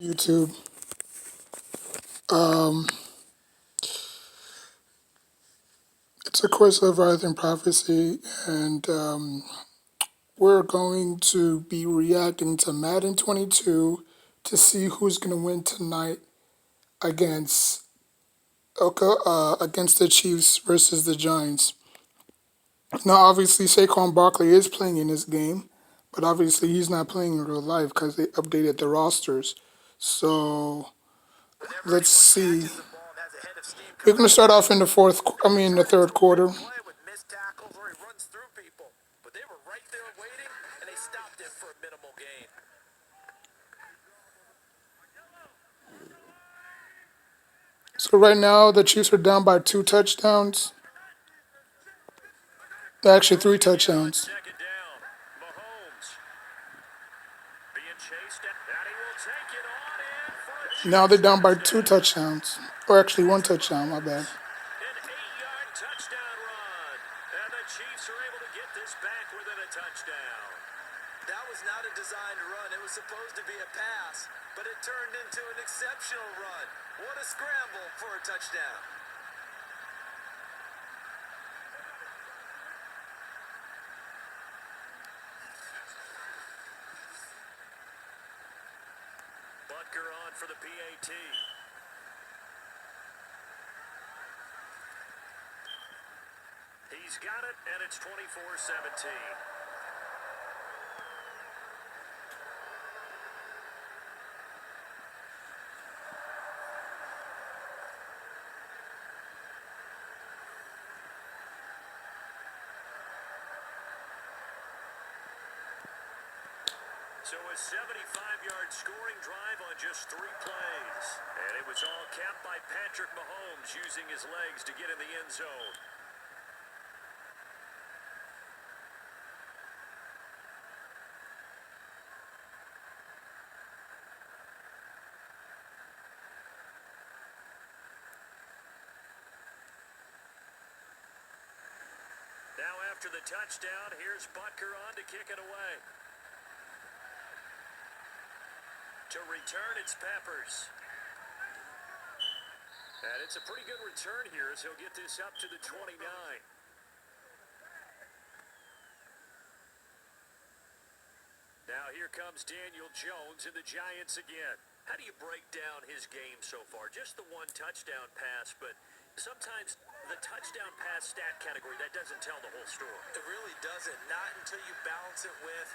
YouTube. Um, it's a course of Rise and Prophecy, and we're going to be reacting to Madden 22 to see who's going to win tonight against against the Chiefs versus the Giants. Now, obviously, Saquon Barkley is playing in this game, but obviously he's not playing in real life because they updated the rosters. So let's see. We're going to start off in the the third quarter. So right now the Chiefs are down by 2 touchdowns. Actually, 3 touchdowns. Now they're down by 2 touchdowns, or actually 1 touchdown. My bad. Butker on for the PAT. He's got it, and it's 24-17. So a 75-yard scoring drive on just 3 plays. And it was all capped by Patrick Mahomes using his legs to get in the end zone. Now after the touchdown, here's Butker on to kick it away. To return, it's Peppers. And it's a pretty good return here as he'll get this up to the 29. Now here comes Daniel Jones and the Giants again. How do you break down his game so far? Just the 1 touchdown pass, but sometimes the touchdown pass stat category, that doesn't tell the whole story. It really doesn't. Not until you balance it with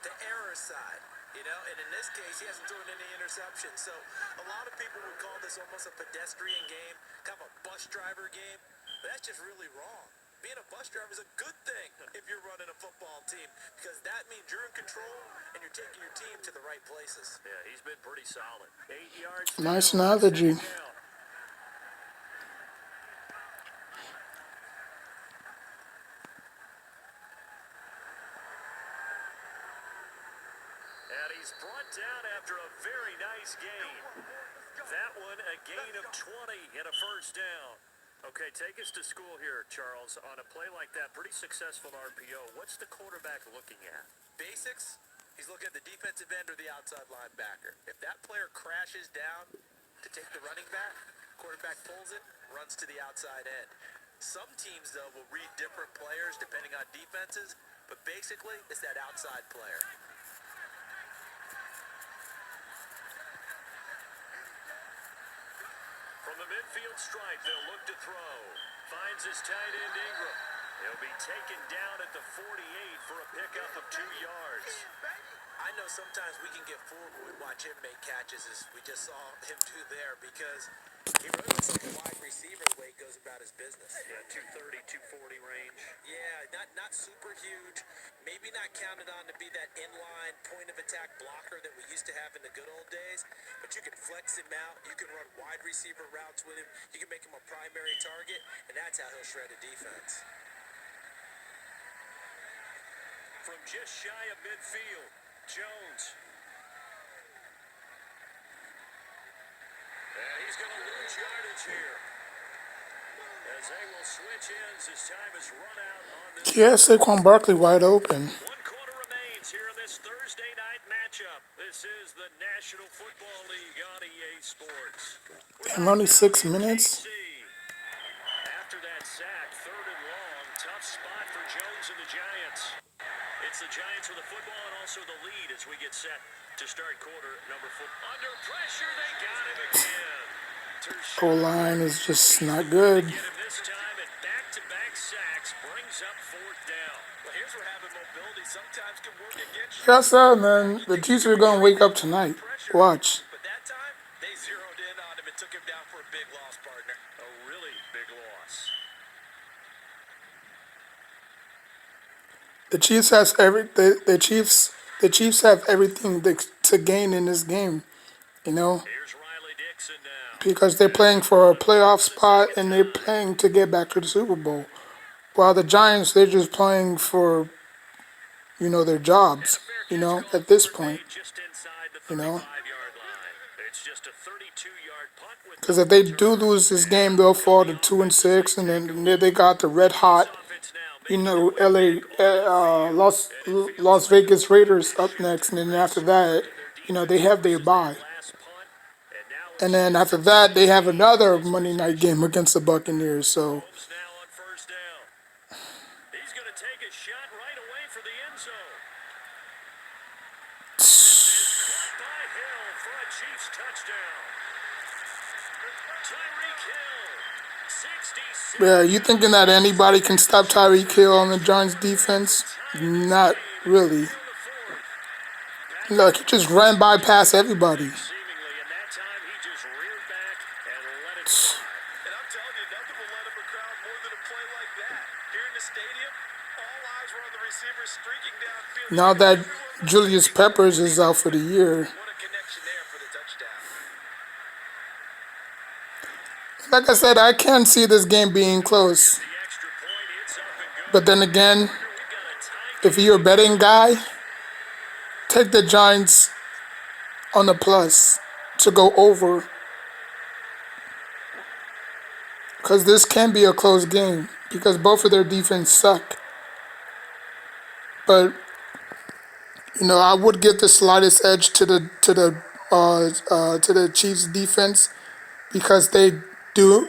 the error side. And in this case, he hasn't thrown any interceptions. So a lot of people would call this almost a pedestrian game, kind of a bus driver game. But that's just really wrong. Being a bus driver is a good thing if you're running a football team, because that means you're in control and you're taking your team to the right places. Yeah, he's been pretty solid. 8 yards. Nice analogy. And he's brought down after a very nice gain. That one, a gain of 20 and a first down. Okay, take us to school here, Charles. On a play like that, pretty successful RPO. What's the quarterback looking at? Basics, he's looking at the defensive end or the outside linebacker. If that player crashes down to take the running back, quarterback pulls it, runs to the outside end. Some teams, though, will read different players depending on defenses, but basically, it's that outside player. From the midfield stripe, they'll look to throw. Finds his tight end Ingram. He'll be taken down at the 48 for a pickup of 2 yards. I know sometimes we can get fooled when we watch him make catches, as we just saw him do there, because he really looks like a wide receiver the way he goes about his business. Yeah, 230, 240 range. Yeah, not super huge. Maybe not counted on to be that inline point-of-attack blocker that we used to have in the good old days, but you can flex him out. You can run wide receiver routes with him. You can make him a primary target, and that's how he'll shred a defense. From just shy of midfield, Jones. And he's going to lose yardage here, as they will switch ends as time is run out on this. Yeah, Saquon Barkley wide open. 1 quarter remains here in this Thursday night matchup. The This is the National Football League on EA Sports. I'm only 6 minutes. After that sack, 3rd and long, tough spot for Jones and the Giants. It's the Giants with the football and also the lead as we get set to start quarter number 4. Under pressure, they got him again. O-line is just not good. Get him this time, and back-to-back sacks brings up 4th down. Well, here's where having mobility sometimes can work against you. Yes, sir, man. The Chiefs are going to wake up tonight. Watch. But that time, they zeroed in on him and took him down for a big loss, partner. A really big loss. The Chiefs the Chiefs have everything to gain in this game, you know, Here's Riley Dixon now. because they're playing for a playoff spot and they're playing to get back to the Super Bowl. While the Giants, they're just playing for, their jobs, at this point, Just inside the you know. 35-yard line. It's just a 32-yard punt with Because if they do lose this game, they'll fall to 2-6, and then they got the red hot, offense now. Las Vegas Raiders up next, and then after that, they have their bye. Last punt, and now And then after that, they have another Monday night game against the Buccaneers. So, Holmes now on 1st down. He's going to take a shot right away for the end zone. Caught by Hill for a Chiefs touchdown. Tyreek Hill, 66. yeah, you thinking that anybody can stop Tyreek Hill on the Giants defense? Not really. Look, he just ran by past everybody. Seemingly, and that time he just reared back and let it fly. And I'm telling you, nothing will let up a crowd more than a play like that. Here in the stadium, all eyes were on the receiver streaking downfield. Now that Julius Peppers is out for the year, What a connection there for the touchdown. like I said, I can see this game being close. The extra point, it's up and good. But then again, We've got a tie. if you're a betting guy, take the Giants on the plus to go over. Because this can be a close game because both of their defense suck. But I would give the slightest edge to the Chiefs defense because they do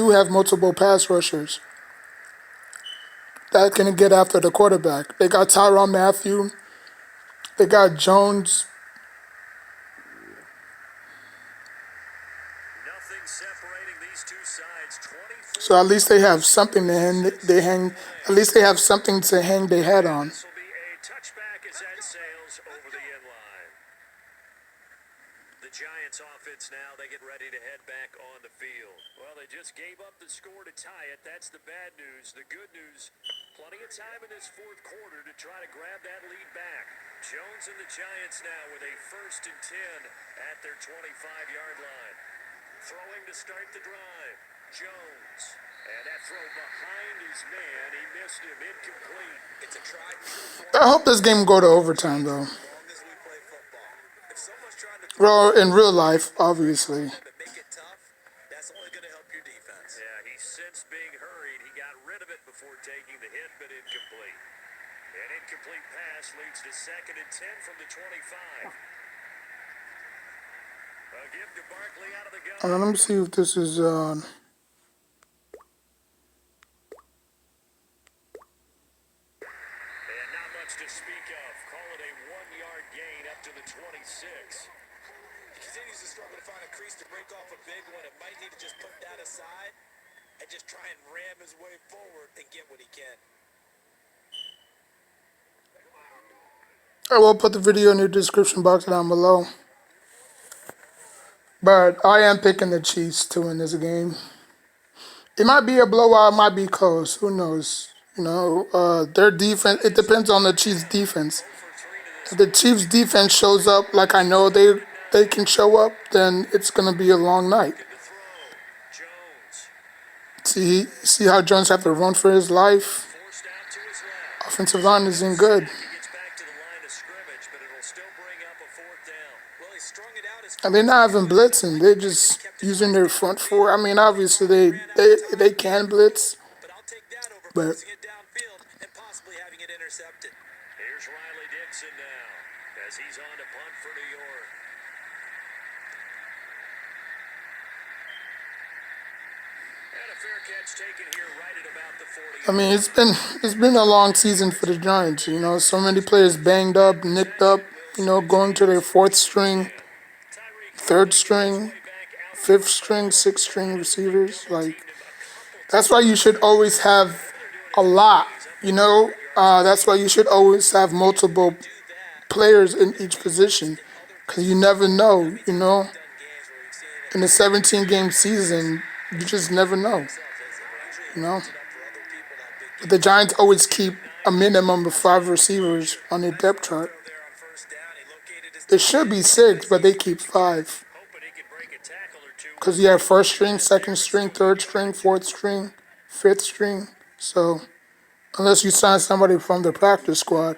have multiple pass rushers that can get after the quarterback. They got Tyrann Mathieu. They got Jones. Nothing separating these two sides. 24. So at least they have something to hang. At least they have something to hang their head on. This will be a touchback as that sails over the end line. The Giants offense now, they get ready to head back on the field. Well, they just gave up the score to tie it. That's the bad news. The good news, plenty of time in this 4th quarter to try to grab that lead back. Jones and the Giants now with a 1st and 10 at their 25-yard line. Throwing to start the drive. Jones. And that throw behind his man. He missed him. Incomplete. It's a tried and true I hope this game go to overtime though. as long as we play football. If someone's trying to Well, in real life, obviously. and make it tough, that's only going to help your defense. Yeah, he sensed being hurried. He got rid of it before taking the hit, but incomplete. An incomplete pass leads to 2nd and 10 from the 25. A give to Barkley out of the gun. Let me see if this is. And not much to speak of. Call it a 1-yard gain up to the 26. He continues to struggle to find a crease to break off a big one. It might need to just put that aside and just try and ram his way forward and get what he can. I will put the video in the description box down below. But I am picking the Chiefs to win this game. It might be a blowout, it might be close. Who knows? Their defense, it depends on the Chiefs' defense. If the Chiefs' defense shows up like I know they can show up, then it's going to be a long night. Jones. See how Jones have to run for his life? Forced out to his left. Offensive line isn't good. He gets back to the line of scrimmage, but it'll still bring up a 4th down. Well, he strung it out as And they're not even blitzing. They're just using their front four. I mean, obviously they can blitz, but I'll take that over but forcing it downfield and possibly having it intercepted. Here's Riley Dixon now as he's on to punt for New York. fair catch taken here right at about the 40. I mean, it's been a long season for the Giants. You know, so many players banged up, nicked up. You know, going to their fourth string, Tyreek Hill third making his string, way back out there fifth to throw. string, sixth And string that has been receivers. Like double-teamed him a couple that's why times you this should year. always have Maybe they're doing it a again lot. here. He's up You over know, 100 yards that's why receiving. you should always have And if you multiple do that, players in it each manifests position, in other because you positions never as well. know. How many You times know, we've done games where we've seen in a a player 17 get game one assist season, you and just usually never do it know. themselves. It usually You know, opens it up for other people that big but the game play. Giants always keep a minimum of That's what 5 he's looking for receivers here. on their Nice depth route chart. throw there on first down. He located his It should teammate. be 6, Nice but they easy keep reach there. 5 Hoping he can break a tackle or two because with you it. have first And string, that there second is string, still going to third be on string, the 2. fourth string, fifth string. So unless you sign somebody from the practice squad,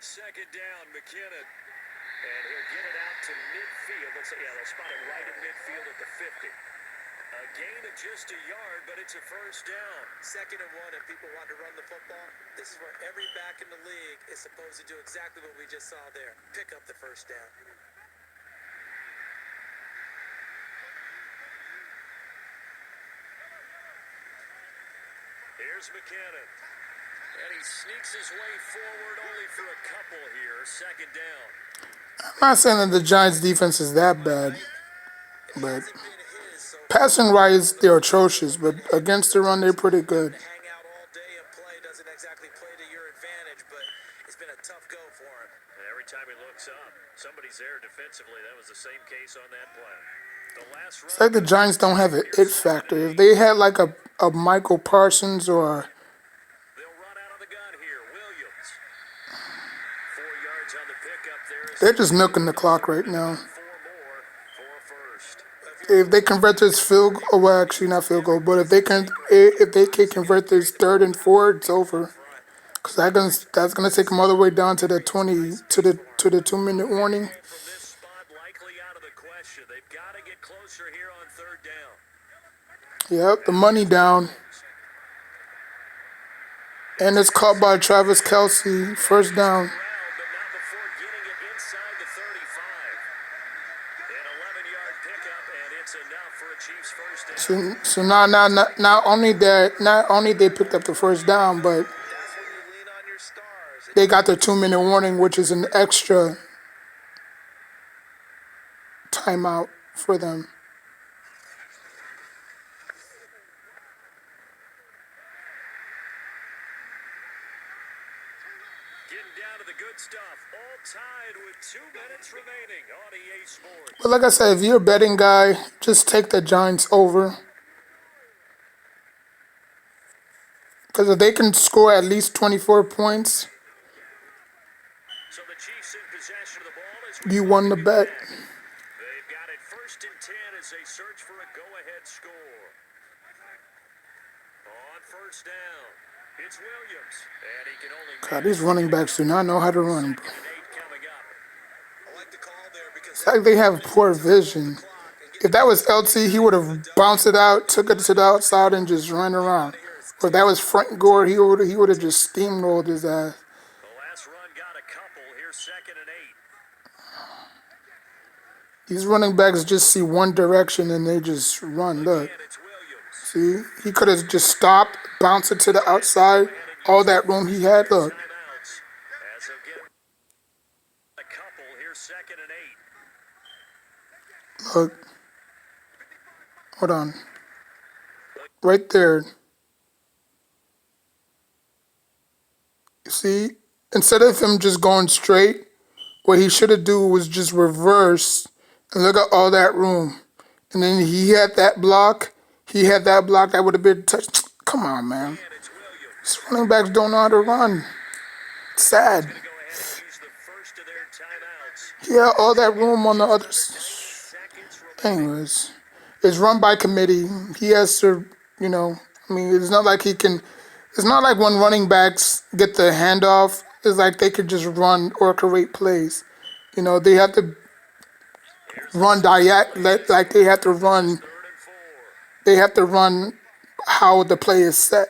Second down, McKinnon. And he'll get it out to midfield. Looks like, yeah, they'll spot it right in midfield at the 50. A gain of just a yard, but it's a first down. 2nd and 1, and people want to run the football. This is where every back in the league is supposed to do exactly what we just saw there. Pick up the first down. Here's McKinnon. And he sneaks his way forward only for a couple here. Second down. I'm not saying that the Giants defense is that bad, It but hasn't been his so passing far. wise, they're atrocious, but against the run, they're pretty good. To hang out all day and play doesn't exactly play to your advantage, but it's been a tough go for him. And every time he looks up, somebody's there defensively. That was the same case on that play. The last run. It's like the Giants don't have an it factor. If they had like a Michael Parsons or They'll run out of the gun here. Williams. 4 yards on the pickup there. they're just milking the clock right now. 4 more for a first. If they convert this field goal, well, actually not field goal, but if they can convert this third and 4, it's over. Cause that's gonna take them all the way down to the 20 to the 2 minute warning. From this spot, likely out of the question. They've got to get closer here on third down. Yep, the money down. And it's caught by Travis Kelce, first down. But not before getting it inside the 35. An 11-yard pickup, and it's enough for a Chiefs first down. So now not only they picked up the first down, but That's when you lean on your stars. they got the 2 minute warning, which is an extra timeout for them. Getting down to the good stuff. All tied with 2 minutes remaining on EA Sports. But like I said, if you're a betting guy, just take the Giants over. Because if they can score at least 24 points, So the Chiefs in possession of the ball as we you won the bet. They've got it first and 10 as they search for a go-ahead score. On first down, it's Williams. And he can only God, these running backs do not know how to run. Second and 8 coming up. I like the call there because It's like they have poor vision. If that was LT, he would have bounced it out, took it to the outside, and just ran around. Or if that was Frank Gore, he would have just steamrolled his ass. The last run got a couple. Here's second and 8. These running backs just see one direction and they just run. Look, And it's Williams. see, he could have just stopped, bounced it to the outside, all that room he had. Look, Timeouts. As they'll get a couple. Here's second and 8. look. Hold on. Right there. You see, instead of him just going straight, what he should have do was just reverse and look at all that room. And then he had that block. That would have been touched. Come on, man. And it's Williams. These running backs don't know how to run. It's sad. Go ahead and use the first of their timeouts. He had all that room on the other. 90 seconds remaining. Anyways, it's run by committee. He has to, I mean, it's not like he can. It's not like when running backs get the handoff. It's like they could just run or create plays. They have to run like they have to run. 3rd and 4. They have to run how the play is set.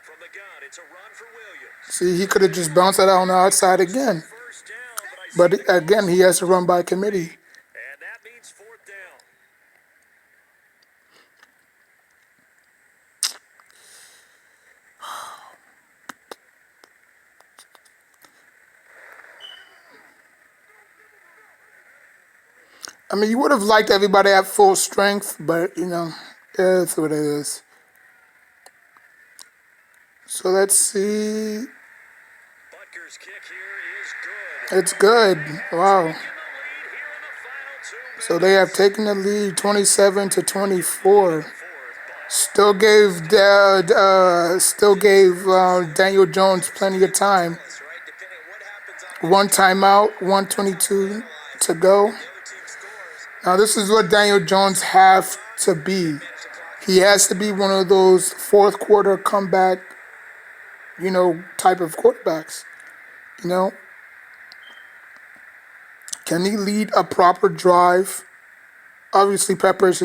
From the gun, it's a run for Williams. See, he could have just bounced it out on the outside again. First down, but I see But again, he has to run by committee. and that means 4th down. I mean, you would have liked everybody at full strength, but you know, it's what it is. So let's see. Butker's kick here is good. It's good. Wow. Taking the lead here in the final 2 minutes. So they have taken the lead 27-24. Fourth, but Still gave Daniel Jones plenty of time. Right? Depending on what happens on One timeout, 1:22 to go. the other team scores, Now this is what Daniel Jones have to be. He has to be one of those fourth quarter comeback, type of quarterbacks. You know, can he lead a proper drive? Obviously, Peppers is